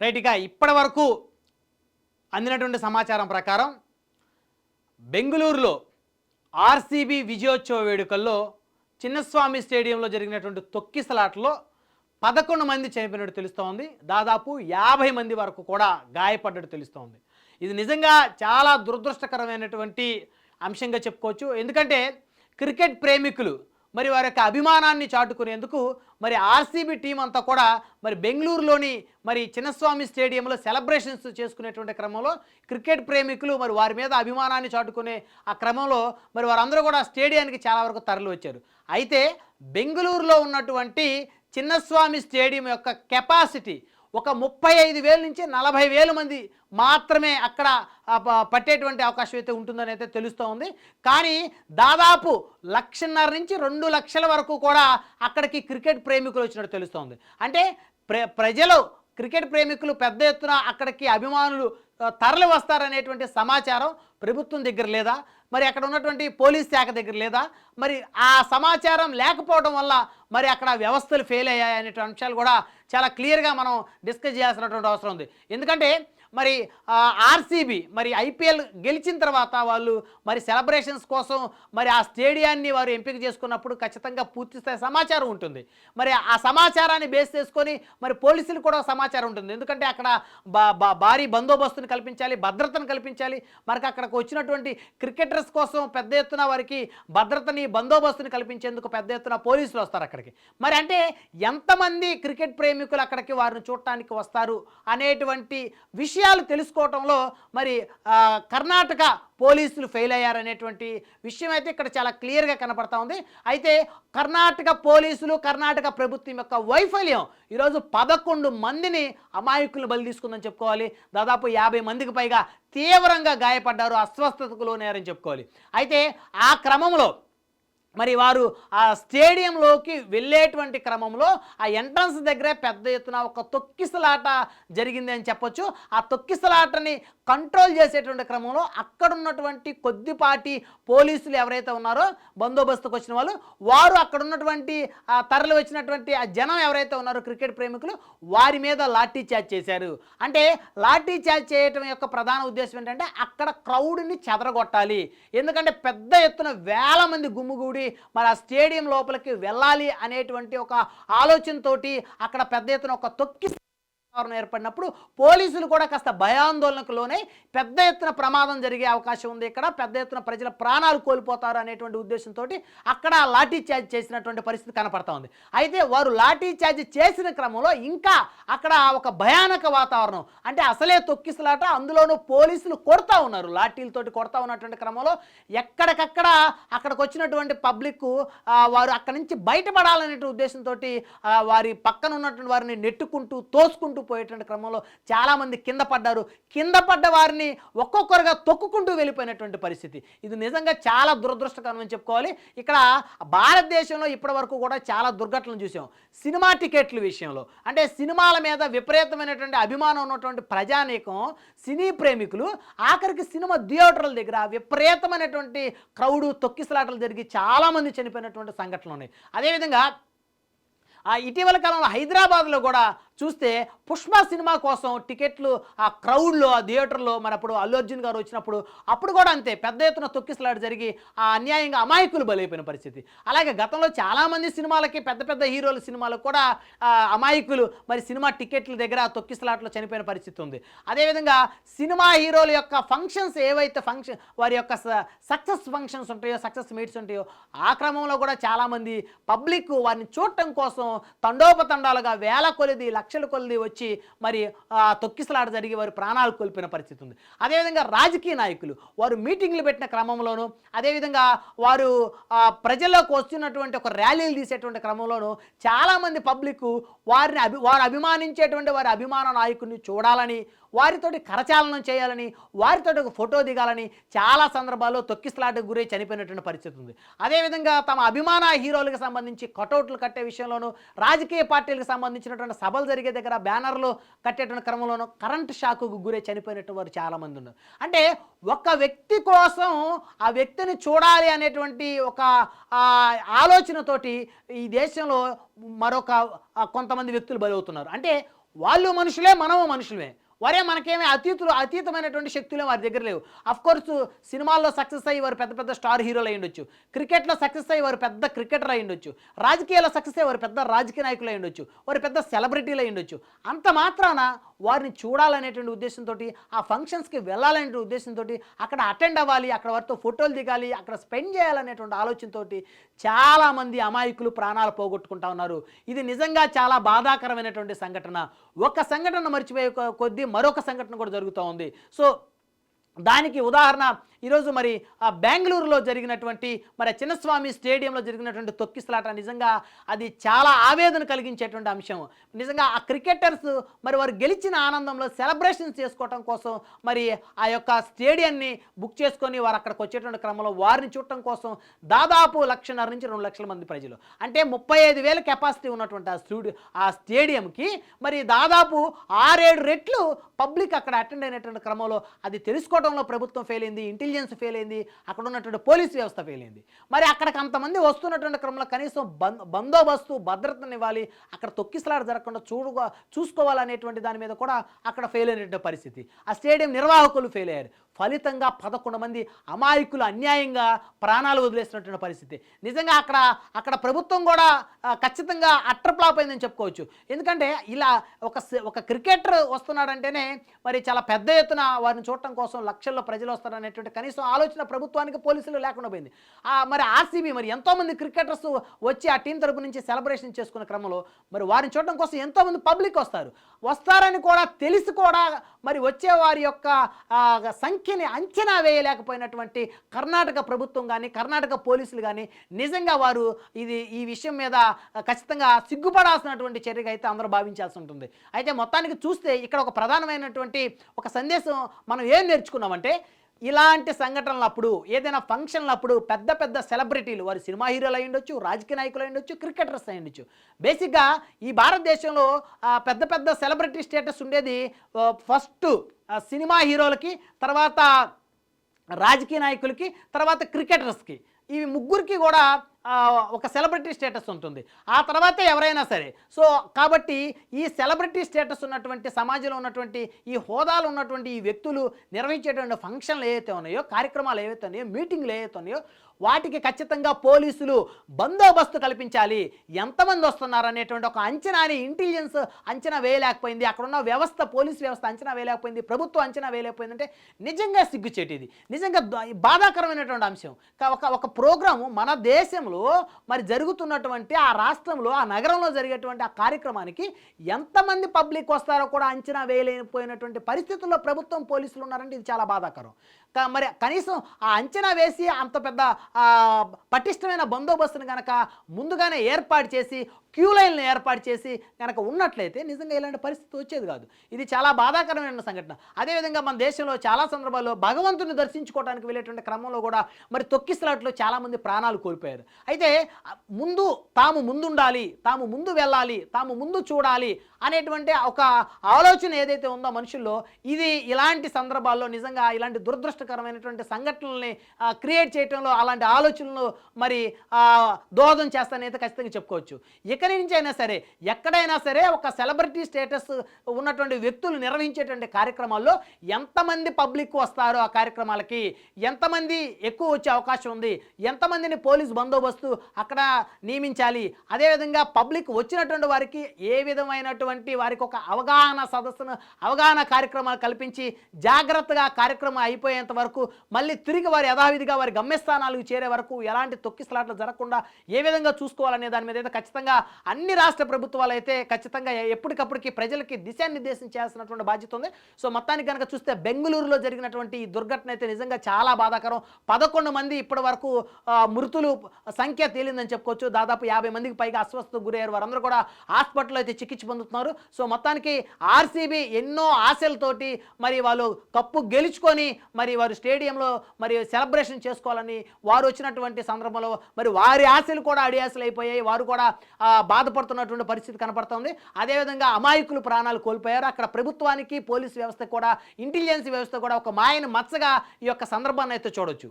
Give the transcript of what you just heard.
Right. ఇక ఇప్పటి వరకు అందినటువంటి సమాచారం ప్రకారం బెంగళూరులో ఆర్సీబీ విజయోత్సవ వేడుకల్లో చిన్నస్వామి స్టేడియంలో జరిగినటువంటి తొక్కిసలాటలో 11 మంది చనిపోయినట్టు తెలుస్తోంది. దాదాపు 50 మంది వరకు కూడా గాయపడ్డట్టు తెలుస్తోంది. ఇది నిజంగా చాలా దురదృష్టకరమైనటువంటి అంశంగా చెప్పుకోవచ్చు. ఎందుకంటే క్రికెట్ ప్రేమికులు మరి వారి యొక్క అభిమానాన్ని చాటుకునేందుకు మరి ఆర్సీబీ టీం అంతా కూడా మరి బెంగళూరులోని మరి చిన్నస్వామి స్టేడియంలో సెలబ్రేషన్స్ చేసుకునేటువంటి క్రమంలో క్రికెట్ ప్రేమికులు మరి వారి మీద అభిమానాన్ని చాటుకునే ఆ క్రమంలో మరి వారందరూ కూడా స్టేడియానికి చాలా వరకు తరలి వచ్చారు. అయితే బెంగళూరులో ఉన్నటువంటి చిన్నస్వామి స్టేడియం యొక్క కెపాసిటీ ఒక 35,000 నుంచి 40,000 మంది మాత్రమే అక్కడ పట్టేటువంటి అవకాశం అయితే ఉంటుందని అయితే తెలుస్తూ ఉంది. కానీ దాదాపు 1,50,000 నుంచి 2 లక్షల వరకు కూడా అక్కడికి క్రికెట్ ప్రేమికులు వచ్చినట్టు తెలుస్తోంది. అంటే ప్రజలు క్రికెట్ ప్రేమికులు పెద్ద ఎత్తున అక్కడికి అభిమానులు తరలి వస్తారనేటువంటి సమాచారం ప్రభుత్వం దగ్గర లేదా, మరి అక్కడ ఉన్నటువంటి పోలీస్ శాఖ దగ్గర లేదా, మరి ఆ సమాచారం లేకపోవడం వల్ల మరి అక్కడ వ్యవస్థలు ఫెయిల్ అయ్యాయి అనేటువంటి అంశాలు కూడా చాలా క్లియర్గా మనం డిస్కస్ చేయాల్సినటువంటి అవసరం ఉంది. ఎందుకంటే మరి ఆర్సీబీ మరి ఐపీఎల్ గెలిచిన తర్వాత వాళ్ళు మరి సెలబ్రేషన్స్ కోసం మరి ఆ స్టేడియాన్ని వారు ఎంపిక చేసుకున్నప్పుడు ఖచ్చితంగా పూర్తిస్థాయి సమాచారం ఉంటుంది. మరి ఆ సమాచారాన్ని బేస్ చేసుకొని మరి పోలీసులు కూడా సమాచారం ఉంటుంది. ఎందుకంటే అక్కడ భారీ బందోబస్తుని కల్పించాలి, భద్రతను కల్పించాలి. మనకు అక్కడికి వచ్చినటువంటి క్రికెటర్స్ కోసం పెద్ద ఎత్తున వారికి భద్రతని బందోబస్తుని కల్పించేందుకు పెద్ద ఎత్తున పోలీసులు వస్తారు అక్కడికి. మరి అంటే ఎంతమంది క్రికెట్ ప్రేమికులు అక్కడికి వారిని చూడటానికి వస్తారు అనేటువంటి విషయాలు తెలుసుకోవటంలో మరి కర్ణాటక పోలీసులు ఫెయిల్ అయ్యారనేటువంటి విషయం అయితే ఇక్కడ చాలా క్లియర్గా కనపడతా ఉంది. అయితే కర్ణాటక పోలీసులు కర్ణాటక ప్రభుత్వం యొక్క వైఫల్యం ఈరోజు 11 మందిని అమాయకులను బలి తీసుకుందని చెప్పుకోవాలి. దాదాపు 50 మందికి పైగా తీవ్రంగా గాయపడ్డారు, అస్వస్థతకు లోనయ్యారని చెప్పుకోవాలి. అయితే ఆ క్రమంలో మరి వారు ఆ స్టేడియంలోకి వెళ్ళేటువంటి క్రమంలో ఆ ఎంట్రన్స్ దగ్గరే పెద్ద ఎత్తున ఒక తొక్కిసలాట జరిగింది అని చెప్పొచ్చు. ఆ తొక్కిసలాటని కంట్రోల్ చేసేటువంటి క్రమంలో అక్కడ ఉన్నటువంటి కొద్దిపాటి పోలీసులు ఎవరైతే ఉన్నారో బందోబస్తుకు వచ్చిన వారు అక్కడ ఉన్నటువంటి తరలి వచ్చినటువంటి ఆ జనం ఎవరైతే ఉన్నారో క్రికెట్ ప్రేమికులు వారి మీద లాఠీ చార్జ్ చేశారు. అంటే లాఠీ చార్జ్ చేయటం యొక్క ప్రధాన ఉద్దేశం ఏంటంటే అక్కడ క్రౌడ్ని చెదరగొట్టాలి. ఎందుకంటే పెద్ద ఎత్తున వేల మంది గుమ్ముగూడి మరి ఆ స్టేడియం లోపలికి వెళ్ళాలి అనేటువంటి ఒక ఆలోచనతోటి అక్కడ పెద్ద ఎత్తున ఒక ఏర్పడినప్పుడు పోలీసులు కూడా కాస్త భయాందోళనకు లోనే పెద్ద ఎత్తున ప్రమాదం జరిగే అవకాశం ఉంది, ఇక్కడ పెద్ద ఎత్తున ప్రజల ప్రాణాలు కోల్పోతారు అనేటువంటి ఉద్దేశంతో అక్కడ లాఠీ చార్జ్ చేసినటువంటి పరిస్థితి కనపడతా ఉంది. అయితే వారు లాఠీ చార్జ్ చేసిన క్రమంలో ఇంకా అక్కడ ఒక భయానక వాతావరణం, అంటే అసలే తొక్కిసలాట, అందులోనూ పోలీసులు కొడతా ఉన్నారు, లాఠీలతోటి కొడతా ఉన్నటువంటి క్రమంలో ఎక్కడికక్కడ అక్కడికి వచ్చినటువంటి పబ్లిక్ వారు అక్కడి నుంచి బయటపడాలనే ఉద్దేశంతో వారి పక్కన ఉన్నటువంటి వారిని నెట్టుకుంటూ తోసుకుంటూ పోయేటువంటి క్రమంలో చాలామంది కింద పడ్డారు. కింద పడ్డ వారిని ఒక్కొక్కరుగా తొక్కుకుంటూ వెళ్ళిపోయినటువంటి పరిస్థితి. ఇది నిజంగా చాలా దురదృష్టకరం అని చెప్పుకోవాలి. ఇక్కడ భారతదేశంలో ఇప్పటి వరకు కూడా చాలా దుర్ఘటనలు చూసాం. సినిమా టికెట్ల విషయంలో, అంటే సినిమాల మీద విపరీతమైనటువంటి అభిమానం ఉన్నటువంటి ప్రజానీకం, సినీ ప్రేమికులు ఆఖరికి సినిమా థియేటర్ల దగ్గర విపరీతమైనటువంటి క్రౌడు తొక్కిసలాటలు జరిగి చాలామంది చనిపోయినటువంటి సంఘటనలు ఉన్నాయి. అదేవిధంగా ఇటీవల కాలంలో హైదరాబాద్లో కూడా చూస్తే పుష్ప సినిమా కోసం టికెట్లు ఆ క్రౌడ్లో ఆ థియేటర్లో మరి అప్పుడు అల్లు అర్జున్ గారు వచ్చినప్పుడు అప్పుడు కూడా అంతే పెద్ద ఎత్తున తొక్కిసలాట జరిగి ఆ అన్యాయంగా అమాయకులు బలైపోయిన పరిస్థితి. అలాగే గతంలో చాలామంది సినిమాలకి పెద్ద పెద్ద హీరోల సినిమాలకు కూడా అమాయకులు మరి సినిమా టికెట్ల దగ్గర తొక్కిసలాటలో చనిపోయిన పరిస్థితి ఉంది. అదేవిధంగా సినిమా హీరోల యొక్క ఫంక్షన్స్ ఏవైతే వారి యొక్క సక్సెస్ ఫంక్షన్స్ ఉంటాయో, సక్సెస్ మీట్స్ ఉంటాయో, ఆ క్రమంలో కూడా చాలామంది పబ్లిక్ వారిని చూడటం కోసం తండోపతండాలుగా వేల కొలిది లక్షల కొలిది వచ్చి మరి తొక్కిసలాట జరిగి వారి ప్రాణాలు కోల్పోయిన పరిస్థితి ఉంది. అదేవిధంగా రాజకీయ నాయకులు వారు మీటింగ్లు పెట్టిన క్రమంలోనూ, అదేవిధంగా వారు ప్రజల్లోకి వస్తున్నటువంటి ఒక ర్యాలీలు తీసేటువంటి క్రమంలోనూ చాలామంది పబ్లిక్ వారు అభిమానించేటువంటి వారి అభిమాన నాయకుడిని చూడాలని, వారితోటి కరచాలనం చేయాలని, వారితోటి ఒక ఫోటో దిగాలని చాలా సందర్భాల్లో తొక్కిసలాటకు గురై చనిపోయినటువంటి పరిస్థితి ఉంది. అదేవిధంగా తమ అభిమాన హీరోలకు సంబంధించి కటౌట్లు కట్టే విషయంలోనూ, రాజకీయ పార్టీలకు సంబంధించినటువంటి సభలు జరిగే దగ్గర బ్యానర్లు కట్టేటువంటి క్రమంలోనూ కరెంటు షాకుకు గురై చనిపోయినటువంటి వారు చాలామంది ఉన్నారు. అంటే ఒక వ్యక్తి కోసం ఆ వ్యక్తిని చూడాలి అనేటువంటి ఒక ఆలోచనతోటి ఈ దేశంలో మరొక కొంతమంది వ్యక్తులు బలవుతున్నారు. అంటే వాళ్ళు మనుషులే, మనము మనుషులమే. వారే మనకేమీ అతీతమైనటువంటి శక్తులే వారి దగ్గర లేవు. అఫ్కోర్స్ సినిమాల్లో సక్సెస్ అయ్యి వారు పెద్ద పెద్ద స్టార్ హీరోలు అయి ఉండొచ్చు, క్రికెట్లో సక్సెస్ అయ్యి వారు పెద్ద క్రికెటర్ అయి ఉండొచ్చు, రాజకీయాల్లో సక్సెస్ అయ్యి వారు పెద్ద రాజకీయ నాయకులు అయి ఉండొచ్చు, వారు పెద్ద సెలబ్రిటీలు అయి ఉండొచ్చు. అంత మాత్రాన వారిని చూడాలనేటువంటి ఉద్దేశంతో, ఆ ఫంక్షన్స్కి వెళ్ళాలనే ఉద్దేశంతో, అక్కడ అటెండ్ అవ్వాలి, అక్కడ వారితో ఫోటోలు దిగాలి, అక్కడ స్పెండ్ చేయాలనేటువంటి ఆలోచనతో చాలామంది అమాయకులు ప్రాణాలు పోగొట్టుకుంటా ఉన్నారు. ఇది నిజంగా చాలా బాధాకరమైనటువంటి సంఘటన. ఒక సంఘటన మర్చిపోయే కొద్దీ మరొక సంఘటన కూడా జరుగుతూ ఉంది. సో దానికి ఉదాహరణ ఈరోజు మరి ఆ బెంగళూరులో జరిగినటువంటి మరి చిన్నస్వామి స్టేడియంలో జరిగినటువంటి తొక్కిసలాట నిజంగా అది చాలా ఆవేదన కలిగించేటువంటి అంశం. నిజంగా ఆ క్రికెటర్స్ మరి వారు గెలిచిన ఆనందంలో సెలబ్రేషన్స్ చేసుకోవటం కోసం మరి ఆ యొక్క స్టేడియాన్ని బుక్ చేసుకొని వారు అక్కడికి వచ్చేటువంటి క్రమంలో వారిని చూడటం కోసం దాదాపు 1.5 నుంచి 2 లక్షల మంది ప్రజలు, అంటే 35,000 కెపాసిటీ ఉన్నటువంటి ఆ స్టేడియంకి మరి దాదాపు 6-7 రెట్లు పబ్లిక్ అక్కడ అటెండ్ అయినటువంటి క్రమంలో అది తెలుసుకోవడంలో ప్రభుత్వం ఫెయిల్ అయింది, ఇంటెలిజెన్స్ ఫెయిల్ అయింది, అక్కడ ఉన్నటువంటి పోలీస్ వ్యవస్థ ఫెయిల్ అయింది. మరి అక్కడికి అంతమంది వస్తున్నటువంటి క్రమంలో కనీసం బందోబస్తు భద్రతను ఇవ్వాలి, అక్కడ తొక్కిసలాట జరగకుండా చూసుకోవాలనేటువంటి దాని మీద కూడా అక్కడ ఫెయిల్ అయినటువంటి పరిస్థితి. ఆ స్టేడియం నిర్వాహకులు ఫెయిల్ అయ్యారు. ఫలితంగా 11 మంది అమాయకులు అన్యాయంగా ప్రాణాలు వదిలేసినటువంటి పరిస్థితి. నిజంగా అక్కడ ప్రభుత్వం కూడా ఖచ్చితంగా అట్రప్లాప్ అయిందని చెప్పుకోవచ్చు. ఎందుకంటే ఇలా ఒక క్రికెటర్ వస్తున్నాడంటేనే మరి చాలా పెద్ద ఎత్తున వారిని చూడటం కోసం లక్షల్లో ప్రజలు వస్తారనేటువంటి కనీసం ఆలోచన ప్రభుత్వానికి, పోలీసులు లేకుండా పోయింది. మరి ఆర్సీబీ మరి ఎంతోమంది క్రికెటర్స్ వచ్చి ఆ టీం తరపు నుంచి సెలబ్రేషన్ చేసుకునే క్రమంలో మరి వారిని చూడటం కోసం ఎంతోమంది పబ్లిక్ వస్తారని కూడా తెలిసి కూడా మరి వచ్చే వారి యొక్క సంఖ్యని అంచనా వేయలేకపోయినటువంటి కర్ణాటక ప్రభుత్వం కానీ, కర్ణాటక పోలీసులు కానీ నిజంగా వారు ఈ విషయం మీద ఖచ్చితంగా సిగ్గుపడాల్సినటువంటి చర్యగా అయితే అందరూ భావించాల్సి ఉంటుంది. అయితే మొత్తానికి చూస్తే ఇక్కడ ఒక ప్రధానమైనటువంటి ఒక సందేశం మనం ఏం నేర్చుకున్నామంటే, ఇలాంటి సంఘటనలప్పుడు, ఏదైనా ఫంక్షన్లప్పుడు పెద్ద పెద్ద సెలబ్రిటీలు, వారు సినిమా హీరోలు అయి ఉండొచ్చు, రాజకీయ నాయకులు అయి ఉండొచ్చు, క్రికెటర్స్ అయి ఉండొచ్చు. బేసిక్గా ఈ భారతదేశంలో పెద్ద పెద్ద సెలబ్రిటీ స్టేటస్ ఉండేది ఫస్ట్ సినిమా హీరోలకి, తర్వాత రాజకీయ నాయకులకి, తర్వాత క్రికెటర్స్కి. ఇవి ముగ్గురికి కూడా ఒక సెలబ్రిటీ స్టేటస్ ఉంటుంది. ఆ తర్వాతే ఎవరైనా సరే. సో కాబట్టి ఈ సెలబ్రిటీ స్టేటస్ ఉన్నటువంటి సమాజంలో ఉన్నటువంటి ఈ హోదాలు ఉన్నటువంటి ఈ వ్యక్తులు నిర్వహించేటువంటి ఫంక్షన్లు ఏవైతే ఉన్నాయో, కార్యక్రమాలు ఏవైతే ఉన్నాయో, మీటింగ్లు ఏవైతే ఉన్నాయో వాటికి ఖచ్చితంగా పోలీసులు బందోబస్తు కల్పించాలి. ఎంతమంది వస్తున్నారు అనేటువంటి ఒక అంచనాని ఇంటెలిజెన్స్ అంచనా వేయలేకపోయింది, అక్కడున్న వ్యవస్థ, పోలీస్ వ్యవస్థ అంచనా వేయలేకపోయింది, ప్రభుత్వం అంచనా వేయలేకపోయిందంటే నిజంగా సిగ్గుచేటిది, నిజంగా బాధాకరమైనటువంటి అంశం. ఒక ప్రోగ్రాము మన దేశంలో మరి జరుగుతున్నటువంటి ఆ రాష్ట్రంలో, ఆ నగరంలో జరిగేటువంటి ఆ కార్యక్రమానికి ఎంతమంది పబ్లిక్ వస్తారో కూడా అంచనా వేయలేకపోయినటువంటి పరిస్థితుల్లో ప్రభుత్వం, పోలీసులు ఉన్నారంటే ఇది చాలా బాధాకరం. మరి కనీసం ఆ అంచనా వేసి అంత పెద్ద పటిష్టమైన బందోబస్తును కనుక ముందుగానే ఏర్పాటు చేసి, క్యూ లైన్లు ఏర్పాటు చేసి కనుక ఉన్నట్లయితే నిజంగా ఇలాంటి పరిస్థితి వచ్చేది కాదు. ఇది చాలా బాధాకరమైన సంఘటన. అదేవిధంగా మన దేశంలో చాలా సందర్భాల్లో భగవంతుని దర్శించుకోవడానికి వెళ్ళేటువంటి క్రమంలో కూడా మరి తొక్కిసలాట్లో చాలామంది ప్రాణాలు కోల్పోయారు. అయితే తాము ముందుండాలి, తాము ముందు వెళ్ళాలి, తాము ముందు చూడాలి అనేటువంటి ఒక ఆలోచన ఏదైతే ఉందో మనుషుల్లో, ఇది ఇలాంటి సందర్భాల్లో నిజంగా ఇలాంటి దురదృష్టకరమైనటువంటి సంఘటనల్ని క్రియేట్ చేయడంలో, అలాంటి ఆలోచనలు మరి దోహదం చేస్తానైతే ఖచ్చితంగా చెప్పుకోవచ్చు. ఎక్కడి నుంచి అయినా సరే, ఎక్కడైనా సరే ఒక సెలబ్రిటీ స్టేటస్ ఉన్నటువంటి వ్యక్తులు నిర్వహించేటువంటి కార్యక్రమాల్లో ఎంతమంది పబ్లిక్ వస్తారో ఆ కార్యక్రమాలకి, ఎంతమంది ఎక్కువ వచ్చే అవకాశం ఉంది, ఎంతమందిని పోలీస్ బందోబస్తు అక్కడ నియమించాలి, అదేవిధంగా పబ్లిక్ వచ్చినటువంటి వారికి ఏ విధమైనటువంటి వారికి ఒక అవగాహన సదస్సును, అవగాహన కార్యక్రమాలు కల్పించి జాగ్రత్తగా కార్యక్రమం అయిపోయేంత వరకు మళ్ళీ తిరిగి వారి యథావిధిగా వారి గమ్యస్థానాలకు చేరే వరకు ఎలాంటి తొక్కిసలాట్లు జరగకుండా ఏ విధంగా చూసుకోవాలనే దాని మీద అయితే ఖచ్చితంగా అన్ని రాష్ట్ర ప్రభుత్వాలు అయితే ఖచ్చితంగా ఎప్పటికప్పటికి ప్రజలకి దిశానిర్దేశం చేయాల్సినటువంటి బాధ్యత ఉంది. సో మొత్తానికి కనుక చూస్తే బెంగళూరులో జరిగినటువంటి ఈ దుర్ఘటన అయితే నిజంగా చాలా బాధాకరం. 11 మంది ఇప్పటి వరకు మృతులు సంఖ్య తేలిందని చెప్పుకోవచ్చు. దాదాపు 50 మందికి పైగా అస్వస్థతకు గురయ్యారు. వారందరూ కూడా హాస్పిటల్లో అయితే చికిత్స పొందుతున్నారు. సో మొత్తానికి ఆర్సీబీ ఎన్నో ఆశలతోటి మరి వాళ్ళు కప్పు గెలుచుకొని మరి వారు స్టేడియంలో మరి సెలబ్రేషన్ చేసుకోవాలని వారు వచ్చినటువంటి సందర్భంలో మరి వారి ఆశలు కూడా అడియాసలు అయిపోయాయి. వారు కూడా బాధపడుతున్నటువంటి పరిస్థితి కనపడుతుంది. అదేవిధంగా అమాయకులు ప్రాణాలు కోల్పోయారు. అక్కడ ప్రభుత్వానికి, పోలీసు వ్యవస్థ కూడా, ఇంటెలిజెన్స్ వ్యవస్థ కూడా ఒక మాయను మచ్చగా ఈ యొక్క సందర్భాన్ని అయితే చూడొచ్చు.